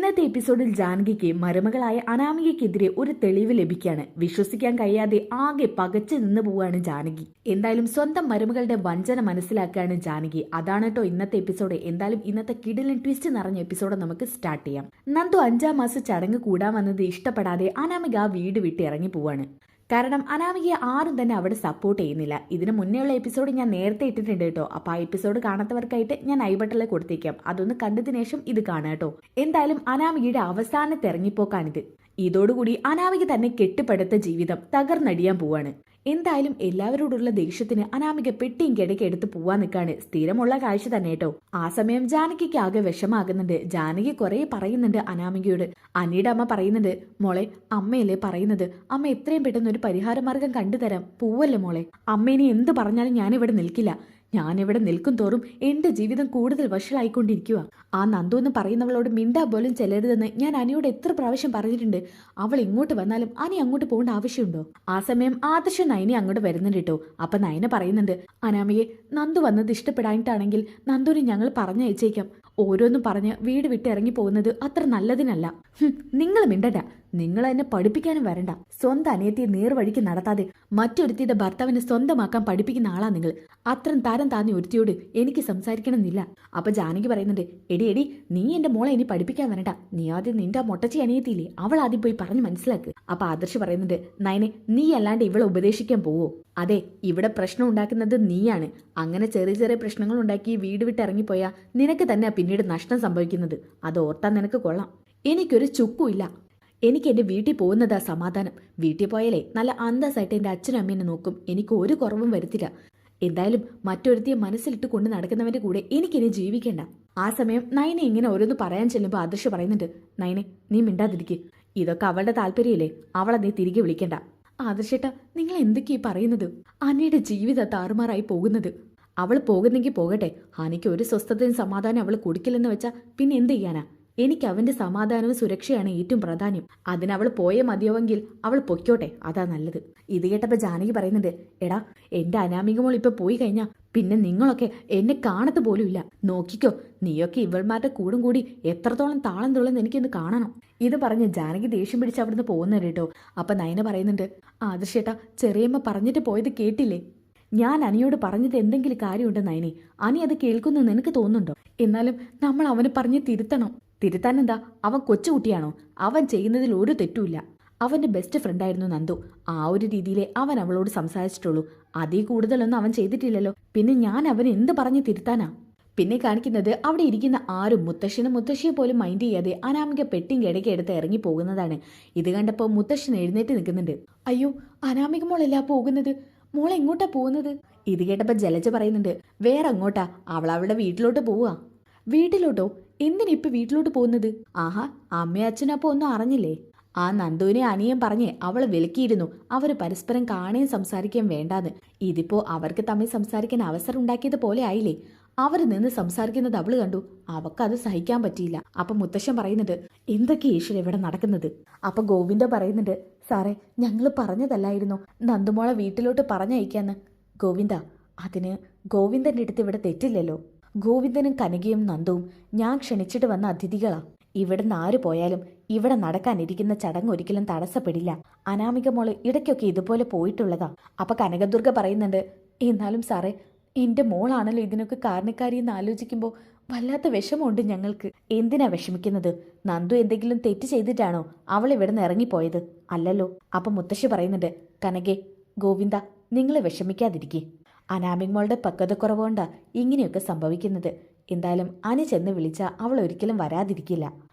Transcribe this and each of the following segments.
ഇന്നത്തെ എപ്പിസോഡിൽ ജാനകിക്ക് മരുമകളായ അനാമികയ്ക്കെതിരെ ഒരു തെളിവ് ലഭിക്കുകയാണ്. വിശ്വസിക്കാൻ കഴിയാതെ ആകെ പകച്ചു നിന്ന് പോവുകയാണ് ജാനകി. എന്തായാലും സ്വന്തം മരുമകളുടെ വഞ്ചന മനസ്സിലാക്കുകയാണ് ജാനകി. അതാണ് കേട്ടോ ഇന്നത്തെ എപ്പിസോഡ്. എന്തായാലും ഇന്നത്തെ കിടിലൻ ട്വിസ്റ്റ് നിറഞ്ഞ എപ്പിസോഡ് നമുക്ക് സ്റ്റാർട്ട് ചെയ്യാം. നന്ദു 5-ാം മാസ ചടങ്ങ് കൂടാൻ വന്നത് ഇഷ്ടപ്പെടാതെ അനാമിക ആ വീട് വിട്ട് ഇറങ്ങി പോവാണ്. കാരണം അനാമികയെ ആരും തന്നെ അവിടെ സപ്പോർട്ട് ചെയ്യുന്നില്ല. ഇതിന് മുന്നേയുള്ള എപ്പിസോഡ് ഞാൻ നേരത്തെ ഇട്ടിട്ടുണ്ട് കേട്ടോ. അപ്പൊ ആ എപ്പിസോഡ് കാണാത്തവർക്കായിട്ട് ഞാൻ ഐ ബട്ടണിൽ കൊടുത്തേക്കാം. അതൊന്ന് കണ്ടതിന് ശേഷം ഇത് കാണാം കേട്ടോ. എന്തായാലും അനാമികയുടെ അവസാനത്തെ ഇറങ്ങിപ്പോക്കാണിത്. ഇതോടുകൂടി അനാമിക തന്നെ കെട്ടുപടുത്ത ജീവിതം തകർന്നടിയാൻ പോവാണ്. എന്തായാലും എല്ലാവരോടുള്ള ദേഷ്യത്തിന് അനാമിക പെട്ടിയും കിടക്കെ എടുത്ത് പോവാൻ നിൽക്കാണ്. സ്ഥിരമുള്ള കാഴ്ച തന്നെ കേട്ടോ. ആ സമയം ജാനകിക്ക് ആകെ വിഷമാകുന്നുണ്ട്. ജാനകി കുറെ പറയുന്നുണ്ട് അനാമികയോട്. അനിയുടെ അമ്മ പറയുന്നുണ്ട്, മോളെ അമ്മയല്ലേ പറയുന്നത്, അമ്മ എത്രയും പെട്ടെന്ന് ഒരു പരിഹാരമാർഗം കണ്ടുതരാം, പോവല്ലേ മോളെ. അമ്മ ഇനി എന്ത് പറഞ്ഞാലും ഞാനിവിടെ നിൽക്കില്ല. ഞാനിവിടെ നിൽക്കും തോറും എന്റെ ജീവിതം കൂടുതൽ വഷളായിക്കൊണ്ടിരിക്കുക. ആ നന്ദു എന്ന് പറയുന്നവളോട് മിണ്ടാ പോലും ചെല്ലരുതെന്ന് ഞാൻ അനിയോട് എത്ര പ്രാവശ്യം പറഞ്ഞിട്ടുണ്ട്. അവൾ ഇങ്ങോട്ട് വന്നാലും അനി അങ്ങോട്ട് പോകേണ്ട ആവശ്യമുണ്ടോ? ആ സമയം ആദർശ നയനെ അങ്ങോട്ട് വരുന്നുണ്ട് കേട്ടോ. അപ്പൊ നയന പറയുന്നുണ്ട്, അനാമിയെ നന്ദു വന്നത് ഇഷ്ടപ്പെടാനിട്ടാണെങ്കിൽ നന്ദുവിനെ ഞങ്ങൾ പറഞ്ഞയച്ചേക്കാം. ഓരോന്നും പറഞ്ഞ് വീട് വിട്ട് ഇറങ്ങി പോകുന്നത് അത്ര നല്ലതിനല്ല. നിങ്ങൾ മിണ്ടണ്ട. നിങ്ങൾ എന്നെ പഠിപ്പിക്കാനും വരണ്ട. സ്വന്തം അനിയത്തിയെ നേർവഴിക്ക് നടത്താതെ മറ്റൊരുത്തിയുടെ ഭർത്താവിനെ സ്വന്തമാക്കാൻ പഠിപ്പിക്കുന്ന ആളാ നിങ്ങൾ. അത്രയും താരം താന്നി ഒരുത്തിയോട് എനിക്ക് സംസാരിക്കണമെന്നില്ല. അപ്പൊ ജാനകി പറയുന്നുണ്ട്, എടി നീ എന്റെ മോളെ ഇനി പഠിപ്പിക്കാൻ വരണ്ട. നീ ആദ്യം നിന്റെ മൊട്ടച്ചി അനിയത്തിയില്ലേ, അവൾ ആദ്യം പോയി പറഞ്ഞ് മനസ്സിലാക്ക്. അപ്പൊ ആദർശ് പറയുന്നുണ്ട്, നയനെ നീ അല്ലാണ്ട് ഇവളെ ഉപദേശിക്കാൻ പോവോ? അതെ, ഇവിടെ പ്രശ്നം ഉണ്ടാക്കുന്നത് നീയാണ്. അങ്ങനെ ചെറിയ ചെറിയ പ്രശ്നങ്ങൾ ഉണ്ടാക്കി വീട് വിട്ട് ഇറങ്ങിപ്പോയാൽ നിനക്ക് തന്നെ പിന്നീട് നഷ്ടം സംഭവിക്കുന്നത്. അത് ഓർത്താൻ നിനക്ക് കൊള്ളാം. എനിക്കൊരു ചുക്കുമില്ല. എനിക്ക് എന്റെ വീട്ടിൽ പോകുന്നതാ സമാധാനം. വീട്ടിൽ പോയാലേ നല്ല അന്തസ്സായിട്ട് എന്റെ അച്ഛനും അമ്മേനെ നോക്കും. എനിക്ക് ഒരു കുറവും വരുത്തില്ല. എന്തായാലും മറ്റൊരുത്തിയെ മനസ്സിലിട്ട് കൊണ്ട് നടക്കുന്നവന്റെ കൂടെ എനിക്കിനി ജീവിക്കേണ്ട. ആ സമയം നയനെ ഇങ്ങനെ ഓരോന്ന് പറയാൻ ചെല്ലുമ്പോൾ ആദർശ് പറയുന്നുണ്ട്, നയനെ നീ മിണ്ടാതിരിക്കുക. ഇതൊക്കെ അവളുടെ താല്പര്യമല്ലേ, അവളെ നീ തിരികെ വിളിക്കണ്ട. ആദർശേട്ടാ, നിങ്ങൾ എന്തൊക്കെയാ പറയുന്നത്? അനിയുടെ ജീവിതം താറുമാറായി പോകുന്നത്. അവൾ പോകുന്നെങ്കിൽ പോകട്ടെ. അനിക്ക് ഒരു സ്വസ്ഥതയും സമാധാനം അവൾ കൊടുക്കില്ലെന്ന് വെച്ചാൽ പിന്നെ എന്ത് ചെയ്യാനാ? എനിക്ക് അവന്റെ സമാധാനവും സുരക്ഷയാണ് ഏറ്റവും പ്രാധാന്യം. അതിനവൾ പോയേ മതിയോവെങ്കിൽ അവൾ പൊയ്ക്കോട്ടെ, അതാ നല്ലത്. ഇത് കേട്ടപ്പോ ജാനകി പറയുന്നുണ്ട്, എടാ എന്റെ അനാമിക മോൾ ഇപ്പൊ പോയി കഴിഞ്ഞാ പിന്നെ നിങ്ങളൊക്കെ എന്നെ കാണത്ത് പോലും ഇല്ല. നോക്കിക്കോ, നീയൊക്കെ ഇവൾമാരുടെ കൂടും കൂടി എത്രത്തോളം താളം തുള്ളുന്ന് എനിക്കൊന്ന് കാണണം. ഇത് പറഞ്ഞ് ജാനകി ദേഷ്യം പിടിച്ച് അവിടുന്ന് പോകുന്നത് കേട്ടോ. അപ്പൊ നയന പറയുന്നുണ്ട്, ആദർശേട്ടാ ചെറിയമ്മ പറഞ്ഞിട്ട് പോയത് കേട്ടില്ലേ? ഞാൻ അനിയോട് പറഞ്ഞത് എന്തെങ്കിലും കാര്യമുണ്ട് നയനെ? അനി അത് കേൾക്കുന്നു നിനക്ക് തോന്നുന്നുണ്ടോ? എന്നാലും നമ്മൾ അവനെ പറഞ്ഞ് തിരുത്തണം. തിരുത്താനെന്താ? അവൻ കൊച്ചുകുട്ടിയാണോ? അവൻ ചെയ്യുന്നതിൽ ഒരു തെറ്റുമില്ല. അവന്റെ ബെസ്റ്റ് ഫ്രണ്ടായിരുന്നു നന്ദു. ആ ഒരു രീതിയിലേ അവൻ അവളോട് സംസാരിച്ചിട്ടുള്ളൂ. അതിൽ കൂടുതലൊന്നും അവൻ ചെയ്തിട്ടില്ലല്ലോ. പിന്നെ ഞാൻ അവൻ എന്ത് പറഞ്ഞ് തിരുത്താനാ? പിന്നെ കാണിക്കുന്നത് അവിടെ ഇരിക്കുന്ന ആരും മുത്തശ്ശനും മുത്തശ്ശിയെ പോലും മൈൻഡ് ചെയ്യാതെ അനാമിക പെട്ടിയും കിടക്കെ എടുത്ത് ഇറങ്ങി പോകുന്നതാണ്. ഇത് കണ്ടപ്പോൾ മുത്തശ്ശൻ എഴുന്നേറ്റ് നിൽക്കുന്നുണ്ട്. അയ്യോ, അനാമിക മോളല്ല പോകുന്നത്. മോൾ എങ്ങോട്ടാ പോകുന്നത്? ഇത് കേട്ടപ്പോ ജലജ പറയുന്നുണ്ട്, വേറെ അങ്ങോട്ടാ, അവൾ അവളുടെ വീട്ടിലോട്ട് പോവാ. വീട്ടിലോട്ടോ? എന്തിനിപ്പൊ വീട്ടിലോട്ട് പോകുന്നത്? ആഹാ, അമ്മയും അച്ഛനും അപ്പൊ ഒന്നും അറിഞ്ഞില്ലേ? ആ നന്ദുവിനെ അനിയൻ പറഞ്ഞ് അവളെ വിലക്കിയിരുന്നു. അവര് പരസ്പരം കാണുകയും സംസാരിക്കുകയും വേണ്ടാന്ന്. ഇതിപ്പോ അവർക്ക് തമ്മിൽ സംസാരിക്കാൻ അവസരം ഉണ്ടാക്കിയത് പോലെ ആയില്ലേ? അവർ നിന്ന് സംസാരിക്കുന്നത് അവള് കണ്ടു. അവക്കത് സഹിക്കാൻ പറ്റിയില്ല. അപ്പൊ മുത്തശ്ശൻ പറയുന്നുണ്ട്, എന്തൊക്കെ ഈശ്വര ഇവിടെ നടക്കുന്നത്? അപ്പൊ ഗോവിന്ദ പറയുന്നുണ്ട്, സാറേ ഞങ്ങൾ പറഞ്ഞതല്ലായിരുന്നു നന്ദുമോളെ വീട്ടിലോട്ട് പറഞ്ഞയക്കാന്ന്. ഗോവിന്ദ, അതിന് ഗോവിന്ദന്റെ അടുത്ത് ഇവിടെ തെറ്റില്ലല്ലോ. ഗോവിന്ദനും കനകയും നന്ദുവും ഞാൻ ക്ഷണിച്ചിട്ട് വന്ന അതിഥികളാ. ഇവിടുന്ന് ആര് പോയാലും ഇവിടെ നടക്കാനിരിക്കുന്ന ചടങ്ങ് ഒരിക്കലും തടസ്സപ്പെടില്ല. അനാമിക മോള് ഇടയ്ക്കൊക്കെ ഇതുപോലെ പോയിട്ടുള്ളതാ. അപ്പൊ കനകദുർഗ പറയുന്നുണ്ട്, എന്നാലും സാറേ എന്റെ മോളാണല്ലോ ഇതിനൊക്കെ കാരണക്കാരിയെന്ന് ആലോചിക്കുമ്പോൾ വല്ലാത്ത വിഷമമുണ്ട് ഞങ്ങൾക്ക്. എന്തിനാ വിഷമിക്കുന്നത്? നന്ദു എന്തെങ്കിലും തെറ്റ് ചെയ്തിട്ടാണോ അവൾ ഇവിടുന്ന് ഇറങ്ങിപ്പോയത്? അല്ലല്ലോ. അപ്പൊ മുത്തശ്ശി പറയുന്നുണ്ട്, കനകെ, ഗോവിന്ദ നിങ്ങൾ വിഷമിക്കാതിരിക്കേ. അനാമിക മോളുടെ പക്വതക്കുറവുകൊണ്ടാ ഇങ്ങനെയൊക്കെ സംഭവിക്കുന്നത്. എന്തായാലും അനി ചെന്ന് വിളിച്ചാൽ അവൾ ഒരിക്കലും വരാതിരിക്കില്ല.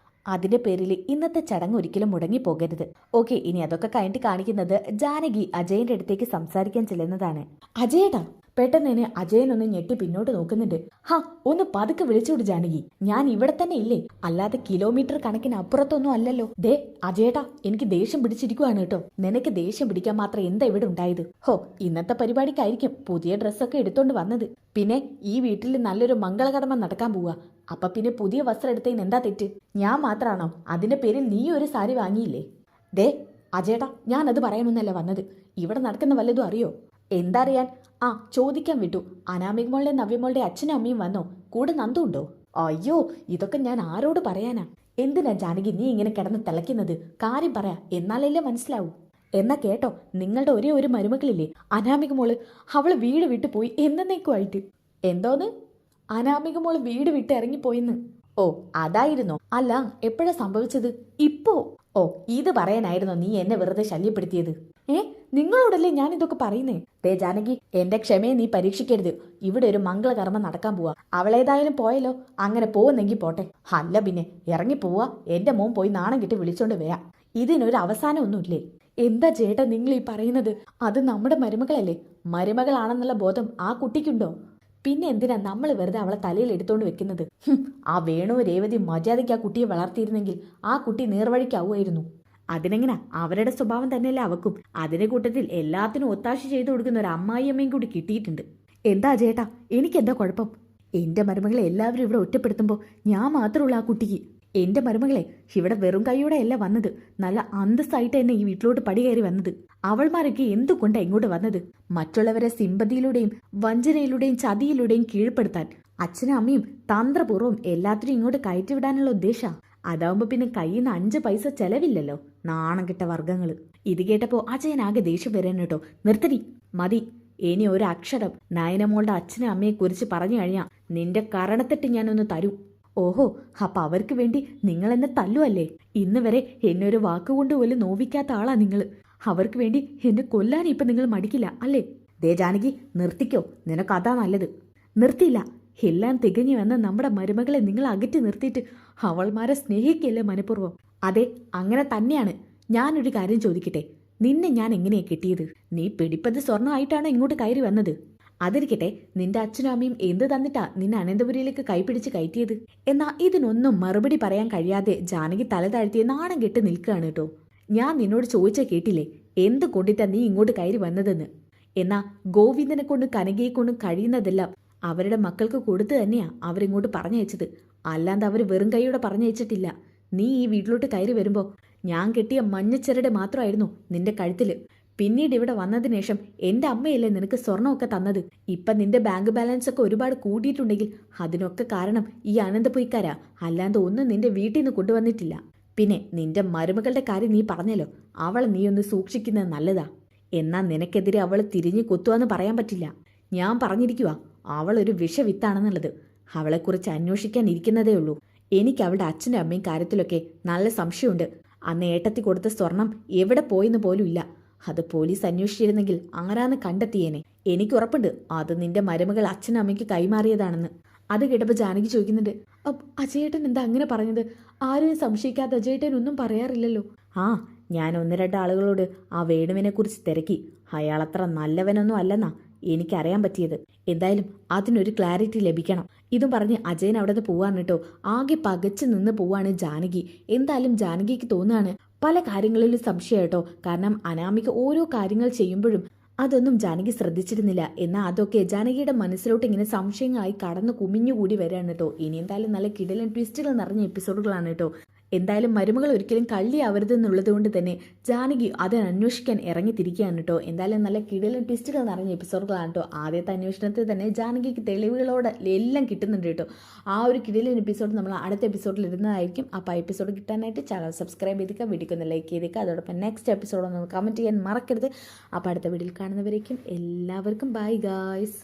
അതിന്റെ പേരിൽ ഇന്നത്തെ ചടങ്ങ് ഒരിക്കലും മുടങ്ങിപ്പോകരുത്. ഓക്കെ, ഇനി അതൊക്കെ കഴിഞ്ഞിട്ട് കാണിക്കുന്നത് ജാനകി അജയന്റെ അടുത്തേക്ക് സംസാരിക്കാൻ ചെല്ലുന്നതാണ്. അജയേട്ടാ, പെട്ടെന്ന് തന്നെ അജയനൊന്ന് ഞെട്ടി പിന്നോട്ട് നോക്കുന്നുണ്ട്. ഹാ, ഒന്ന് പതുക്കെ വിളിച്ചോട് ജാനകി, ഞാൻ ഇവിടെ തന്നെ ഇല്ലേ, അല്ലാതെ കിലോമീറ്റർ കണക്കിന് അപ്പുറത്തൊന്നും അല്ലല്ലോ. ദേ അജയേട്ടാ, എനിക്ക് ദേഷ്യം പിടിച്ചിരിക്കുവാണ് കേട്ടോ. നിനക്ക് ദേഷ്യം പിടിക്കാൻ മാത്രം എന്താ ഇവിടെ ഉണ്ടായത്? ഹോ, ഇന്നത്തെ പരിപാടിക്കായിരിക്കും പുതിയ ഡ്രസ്സൊക്കെ എടുത്തോണ്ട് വന്നത്. പിന്നെ ഈ വീട്ടിൽ നല്ലൊരു മംഗളകർമ്മം നടക്കാൻ പോവാ. അപ്പൊ പിന്നെ പുതിയ വസ്ത്രം എടുത്തതിന് എന്താ തെറ്റ്? ഞാൻ മാത്രാണോ? അതിന്റെ പേരിൽ നീ ഒരു സാരി വാങ്ങിയില്ലേ? ദേ അജയേട്ടാ, ഞാൻ അത് പറയാനൊന്നല്ല വന്നത്. ഇവിടെ നടക്കുന്ന വല്ലതും അറിയോ? എന്താ അറിയാൻ? ആ, ചോദിക്കാൻ വിട്ടു. അനാമിക മോളുടെ നവ്യമോളുടെ അച്ഛനും അമ്മയും വന്നോ? കൂടെ നന്ദു ഉണ്ടോ? അയ്യോ, ഇതൊക്കെ ഞാൻ ആരോട് പറയാനാ? എന്തിനാ ജാനകി നീ ഇങ്ങനെ കിടന്ന് തിളയ്ക്കുന്നത്? കാര്യം പറയാ, എന്നാലല്ലേ മനസ്സിലാവൂ. എന്നാ കേട്ടോ, നിങ്ങളുടെ ഒരേ ഒരു മരുമകളില്ലേ അനാമിക മോള്, അവള് വീട് വിട്ടു പോയി എന്നേക്കുമായിട്ട്. എന്തോന്ന്? അനാമിക മോള് വീട് വിട്ട് ഇറങ്ങിപ്പോയിന്ന്. ഓ അതായിരുന്നോ? അല്ല, എപ്പോഴാ സംഭവിച്ചത്? ഇപ്പോ? ഓ ഇത് പറയാനായിരുന്നോ നീ എന്നെ വെറുതെ ശല്യപ്പെടുത്തിയത്? നിങ്ങളോടല്ലേ ഞാൻ ഇതൊക്കെ പറയുന്നേ. ദേ ജാനകി, എന്റെ ക്ഷമയെ നീ പരീക്ഷിക്കരുത്. ഇവിടെ ഒരു മംഗളകർമ്മം നടക്കാൻ പോവാ. അവളേതായാലും പോയല്ലോ, അങ്ങനെ പോകുന്നെങ്കിൽ പോട്ടെ. അല്ല പിന്നെ ഇറങ്ങി പോവാ, എന്റെ മോൻ പോയി നാണം കിട്ടി വിളിച്ചോണ്ട് വരാ. ഇതിനൊരു അവസാനമൊന്നുമില്ലേ? എന്താ ചേട്ടാ നിങ്ങൾ ഈ പറയുന്നത്? അത് നമ്മുടെ മരുമകളല്ലേ. മരുമകളാണെന്നുള്ള ബോധം ആ കുട്ടിക്കുണ്ടോ? പിന്നെ എന്തിനാ നമ്മൾ വെറുതെ അവളെ തലയിൽ എടുത്തോണ്ട് വെക്കുന്നത്? ആ വേണു രേവതി മര്യാദയ്ക്ക് ആ കുട്ടിയെ വളർത്തിയിരുന്നെങ്കിൽ ആ കുട്ടി നേർവഴിക്കാവുമായിരുന്നു. അതിനെങ്ങനെ? അവരുടെ സ്വഭാവം തന്നെയല്ലേ അവക്കും. അതിന്റെ കൂട്ടത്തിൽ എല്ലാത്തിനും ഒത്താശ ചെയ്തു കൊടുക്കുന്ന ഒരു അമ്മായിയമ്മയും കൂടി കിട്ടിയിട്ടുണ്ട്. എന്താ ചേട്ടാ, എനിക്കെന്താ കുഴപ്പം? എന്റെ മരുമകളെ എല്ലാവരും ഇവിടെ ഒറ്റപ്പെടുത്തുമ്പോൾ ഞാൻ മാത്രമുള്ള ആ കുട്ടിക്ക്. എന്റെ മരുമകളെ ഇവിടെ വെറും കൈയോടെ അല്ല വന്നത്, നല്ല അന്തസ്സായിട്ട് തന്നെ ഈ വീട്ടിലോട്ട് പടി കയറി വന്നത്. അവൾമാരൊക്കെ എന്തുകൊണ്ടാ ഇങ്ങോട്ട് വന്നത്? മറ്റുള്ളവരെ സിമ്പതിയിലൂടെയും വഞ്ചനയിലൂടെയും ചതിയിലൂടെയും കീഴ്പ്പെടുത്താൻ. അച്ഛനും അമ്മയും തന്ത്രപൂർവ്വം എല്ലാത്തിനും ഇങ്ങോട്ട് കയറ്റിവിടാനുള്ള ഉദ്ദേശ. അതാവുമ്പോ പിന്നെ കയ്യിൽ നിന്ന് 5 പൈസ ചെലവില്ലല്ലോ. നാണം കിട്ട വർഗ്ഗങ്ങള്. ഇത് കേട്ടപ്പോ അജയനാകെ ദേഷ്യം വരാൻ കേട്ടോ. നിർത്തടി, മതി. ഇനി ഒരു അക്ഷരം നയനമോളുടെ അച്ഛനും അമ്മയെ കുറിച്ച് പറഞ്ഞു കഴിഞ്ഞാ നിന്റെ കരണത്തിട്ട് ഞാനൊന്ന് തരും. ഓഹോ, അപ്പൊ അവർക്ക് വേണ്ടി നിങ്ങൾ എന്നെ തല്ലുവല്ലേ? ഇന്ന് വരെ എന്നെ ഒരു വാക്കുകൊണ്ട് പോലും നോവിക്കാത്ത ആളാ നിങ്ങള്. അവർക്ക് വേണ്ടി എന്നെ കൊല്ലാൻ ഇപ്പൊ നിങ്ങൾ മടിക്കില്ല അല്ലേ? ദേ ജാനകി, നിർത്തിക്കോ, നിനക്കതാ നല്ലത്. നിർത്തിയില്ല. എല്ലാം തികഞ്ഞു വന്ന നമ്മുടെ മരുമകളെ നിങ്ങൾ അകറ്റി നിർത്തിയിട്ട് അവൾമാരെ സ്നേഹിക്കല്ലേ മനഃപൂർവ്വം? അതെ, അങ്ങനെ തന്നെയാണ്. ഞാനൊരു കാര്യം ചോദിക്കട്ടെ, നിന്നെ ഞാൻ എങ്ങനെയാ കിട്ടിയത്? നീ പിടിപ്പത് സ്വർണ്ണമായിട്ടാണ് ഇങ്ങോട്ട് കയറി വന്നത്. അതിരിക്കട്ടെ, നിന്റെ അച്ഛനും അമ്മയും എന്ത് തന്നിട്ടാ നിന്നെ അനന്തപുരിയിലേക്ക് കൈപിടിച്ച് കയറ്റിയത്? എന്നാ ഇതിനൊന്നും മറുപടി പറയാൻ കഴിയാതെ ജാനകി തല താഴ്ത്തി നാണം കെട്ട് നിൽക്കുകയാണ് കേട്ടോ. ഞാൻ നിന്നോട് ചോദിച്ച കേട്ടില്ലേ, എന്ത് കൊണ്ടിട്ടാ നീ ഇങ്ങോട്ട് കയറി വന്നതെന്ന്? എന്നാ ഗോവിന്ദനെ കൊണ്ടും കനകയെ കൊണ്ടും കഴിയുന്നതെല്ലാം അവരുടെ മക്കൾക്ക് കൊടുത്തു തന്നെയാ അവരിങ്ങോട്ട് പറഞ്ഞയച്ചത്. അല്ലാണ്ട് അവർ വെറും കൈയോടെ പറഞ്ഞയച്ചിട്ടില്ല. നീ ഈ വീട്ടിലോട്ട് കയറി വരുമ്പോ ഞാൻ കെട്ടിയ മഞ്ഞച്ചരട് മാത്രമായിരുന്നു നിന്റെ കഴുത്തില്. പിന്നീട് ഇവിടെ വന്നതിന് ശേഷം എന്റെ അമ്മയല്ലേ നിനക്ക് സ്വർണ്ണമൊക്കെ തന്നത്. ഇപ്പൊ നിന്റെ ബാങ്ക് ബാലൻസ് ഒക്കെ ഒരുപാട് കൂട്ടിയിട്ടുണ്ടെങ്കിൽ അതിനൊക്കെ കാരണം ഈ അനന്തപുരിക്കാരാ, അല്ലാണ്ട് ഒന്നും നിന്റെ വീട്ടിൽ നിന്ന് കൊണ്ടുവന്നിട്ടില്ല. പിന്നെ നിന്റെ മരുമകളുടെ കാര്യം നീ പറഞ്ഞല്ലോ, അവളെ നീ ഒന്ന് സൂക്ഷിക്കുന്നത് നല്ലതാ. എന്നാ നിനക്കെതിരെ അവൾ തിരിഞ്ഞു കൊത്തുവാന്ന് പറയാൻ പറ്റില്ല. ഞാൻ പറഞ്ഞിരിക്കുക, അവൾ ഒരു വിഷവിത്താണെന്നുള്ളത്. അവളെക്കുറിച്ച് അന്വേഷിക്കാൻ ഇരിക്കുന്നതേ ഉള്ളൂ. എനിക്ക് അവളുടെ അച്ഛനും അമ്മയും കാര്യത്തിലൊക്കെ നല്ല സംശയമുണ്ട്. അന്ന് ഏട്ടത്തി കൊടുത്ത സ്വർണം എവിടെ പോയെന്ന് പോലും ഇല്ല. അത് പോലീസ് അന്വേഷിച്ചിരുന്നെങ്കിൽ ആരാന്ന് കണ്ടെത്തിയേനെ. എനിക്ക് ഉറപ്പുണ്ട് അത് നിന്റെ മരുമകൾ അച്ഛനും അമ്മയ്ക്ക് കൈമാറിയതാണെന്ന്. അത് കേട്ടപ്പോൾ ജാനകി ചോദിക്കുന്നുണ്ട്, അജയേട്ടൻ എന്താ അങ്ങനെ പറഞ്ഞത്? ആരെയും സംശയിക്കാതെ അജയേട്ടൻ ഒന്നും പറയാറില്ലല്ലോ. ആ, ഞാൻ 1-2 ആളുകളോട് ആ വേണുവിനെ കുറിച്ച് തിരക്കി. അയാളത്ര നല്ലവനൊന്നും അല്ലെന്നാ എനിക്കറിയാൻ പറ്റിയത്. എന്തായാലും അതിനൊരു ക്ലാരിറ്റി ലഭിക്കണം. ഇതും പറഞ്ഞ് അജയൻ അവിടെ നിന്ന് പോവാണ് കേട്ടോ. ആകെ പകച്ചു നിന്ന് പോവാണ് ജാനകി. എന്തായാലും ജാനകിക്ക് തോന്നുകയാണ് പല കാര്യങ്ങളിലും സംശയം കേട്ടോ. കാരണം അനാമിക ഓരോ കാര്യങ്ങൾ ചെയ്യുമ്പോഴും അതൊന്നും ജാനകി ശ്രദ്ധിച്ചിരുന്നില്ല. എന്നാൽ അതൊക്കെ ജാനകിയുടെ മനസ്സിലോട്ട് ഇങ്ങനെ സംശയങ്ങളായി കടന്നു കുമിഞ്ഞുകൂടി വരികയാണ് കേട്ടോ. ഇനി എന്തായാലും നല്ല കിടലൻ ട്വിസ്റ്റുകൾ നിറഞ്ഞ എപ്പിസോഡുകളാണ് കേട്ടോ. എന്തായാലും മരുമകൾ ഒരിക്കലും കള്ളിയാവരുതെന്നുള്ളത് കൊണ്ട് തന്നെ ജാനകി അത് അന്വേഷിക്കാൻ ഇറങ്ങിത്തിരിക്കുകയാണ് കേട്ടോ. എന്തായാലും നല്ല കിടലൻ ട്വിസ്റ്റുകൾ നിറഞ്ഞ എപ്പിസോഡുകളാണ് കേട്ടോ. ആദ്യത്തെ അന്വേഷണത്തിൽ തന്നെ ജാനകിക്ക് തെളിവുകളോടെ എല്ലാം കിട്ടുന്നുണ്ട് കേട്ടോ. ആ ഒരു കിടലൻ എപ്പിസോഡ് നമ്മൾ അടുത്ത എപ്പിസോഡിൽ ഇടുന്നതായിരിക്കും. അപ്പോൾ ആ എപ്പിസോഡ് കിട്ടാനായിട്ട് ചാനൽ സബ്സ്ക്രൈബ് ചെയ്തേക്കുക, വീഡിയോക്ക് ഒന്ന് ലൈക്ക് ചെയ്തേക്കുക. അതോടൊപ്പം നെക്സ്റ്റ് എപ്പിസോഡ് ഒന്ന് കമൻറ്റ് ചെയ്യാൻ മറക്കരുത്. അപ്പോൾ അടുത്ത വീഡിയോയിൽ കാണുന്നവരേക്കും എല്ലാവർക്കും ബൈ ഗായ്സ്.